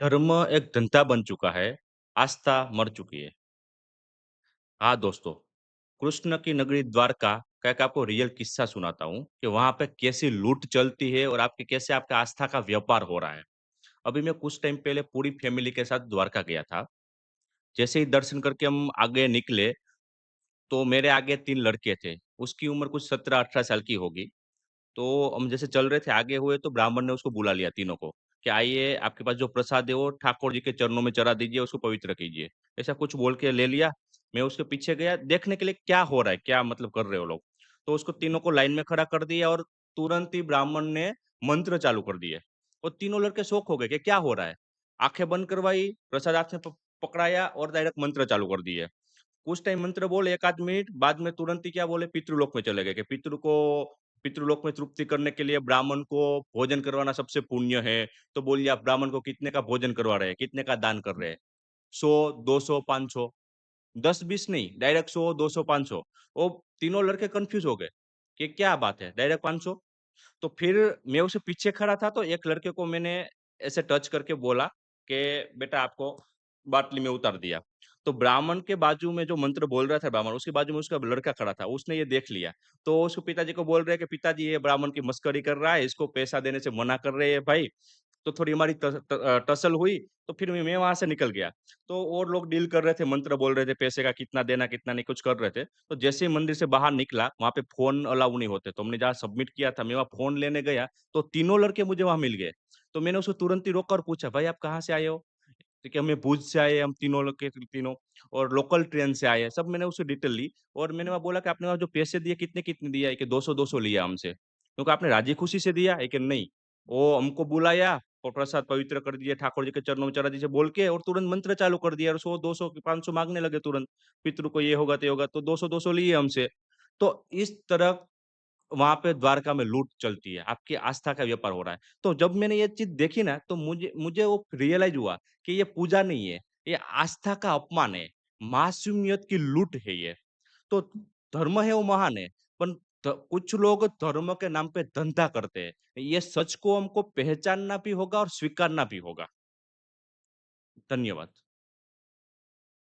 धर्म एक धंधा बन चुका है, आस्था मर चुकी है। हाँ दोस्तों, कृष्ण की नगरी द्वारका का एक आपको रियल किस्सा सुनाता हूँ कि वहाँ पे कैसी लूट चलती है और आपके कैसे आपका आस्था का व्यापार हो रहा है। अभी मैं कुछ टाइम पहले पूरी फैमिली के साथ द्वारका गया था। जैसे ही दर्शन करके हम आगे निकले, तो मेरे आगे 3 लड़के थे। उसकी उम्र कुछ 17-18 साल की होगी। तो हम जैसे चल रहे थे, आगे हुए तो ब्राह्मण ने उसको बुला लिया तीनों को, कि आइए आपके पास जो प्रसाद है वो ठाकुर जी के चरणों में चढ़ा दीजिए, उसको पवित्र कीजिए। ऐसा कुछ बोल के ले लिया, मैं उसके पीछे गया देखने के लिए क्या हो रहा है, क्या मतलब कर रहे हो लोग। तो उसको तीनों को लाइन में खड़ा कर दिया और तुरंत ही ब्राह्मण ने मंत्र चालू कर दिए। वो तीनों लड़के शॉक हो गए कि क्या हो रहा है? आँखें बंद करवाई, प्रसाद हाथ में प पकड़ाया और डायरेक्ट मंत्र चालू कर दिए। कुछ टाइम मंत्र बोले 1 आध मिनट, बाद में तुरंत ही क्या बोले पितृलोक में चले गए कि पितृलोक में तृप्ति करने के लिए ब्राह्मण को भोजन करवाना सबसे पुण्य है। तो बोलिए आप ब्राह्मण को कितने का भोजन करवा रहे हैं, कितने का दान कर रहे हैं? 100, 200, 500 10-20 नहीं, डायरेक्ट 100, 200, 500 वो तीनों लड़के कन्फ्यूज़ हो गए कि क्या बात है, डायरेक्ट 500? तो फिर मैं उसके पीछे खड़ा था तो एक लड़के को मैंने ऐसे टच करके बोला कि बेटा आपको बाटली में उतार दिया। तो ब्राह्मण के बाजू में जो मंत्र बोल रहा था ब्राह्मण, उसके बाजू में उसका लड़का खड़ा था, उसने ये देख लिया। तो उसके पिताजी को बोल रहे हैं कि पिताजी ये ब्राह्मण की मस्करी कर रहा है, इसको पैसा देने से मना कर रहे हैं भाई। तो थोड़ी हमारी टसल हुई, तो फिर मैं वहाँ से निकल गया। तो और लोग डील कर रहे थे, मंत्र बोल रहे थे, पैसे का कितना देना, कितना नहीं, कुछ कर रहे थे। तो जैसे ही मंदिर से बाहर निकला, वहाँ पे फ़ोन अलाउ नहीं होते, तो हमने जहाँ सबमिट किया था, मैं वहाँ फ़ोन लेने गया, तो तीनों लड़के मुझे वहाँ मिल गए। तो मैंने उसको तुरंत ही रोका और पूछा, "भाई आप कहाँ से आए हो?" देखिए, हम भुज से आए, हम तीनों लोग के तीनों और लोकल ट्रेन से आए हैं, सब मैंने उससे डिटेल ली और मैंने वहाँ बोला कि आपने वहाँ जो पैसे दिए कितने-कितने दिया है? कि 200-200 लिया हमसे। तो कहा आपने राज़ी खुशी से दिया है कि नहीं? वो हमको बुलाया और प्रसाद पवित्र कर दिए, ठाकुर जी के चरणों में चढ़ा दीजिए बोल के और तुरंत मंत्र चालू कर दिया और 100, 200, 500 माँगने लगे तुरंत। पितरों को ये होगा, ते होगा, तो 200-200 लिए हमसे। तो इस तरह वहाँ पे द्वारका में लूट चलती है, आपकी आस्था का व्यापार हो रहा है। तो जब मैंने ये चीज़ देखी ना, तो मुझे मुझे वो रियलाइज़ हुआ कि ये पूजा नहीं है, ये आस्था का अपमान है, मासूमियत की लूट है ये। तो धर्म है वो महान है, पर कुछ लोग धर्म के नाम पे धंधा करते हैं। ये सच को हमको पहचानना भी होगा और स्वीकारना भी होगा। धन्यवाद।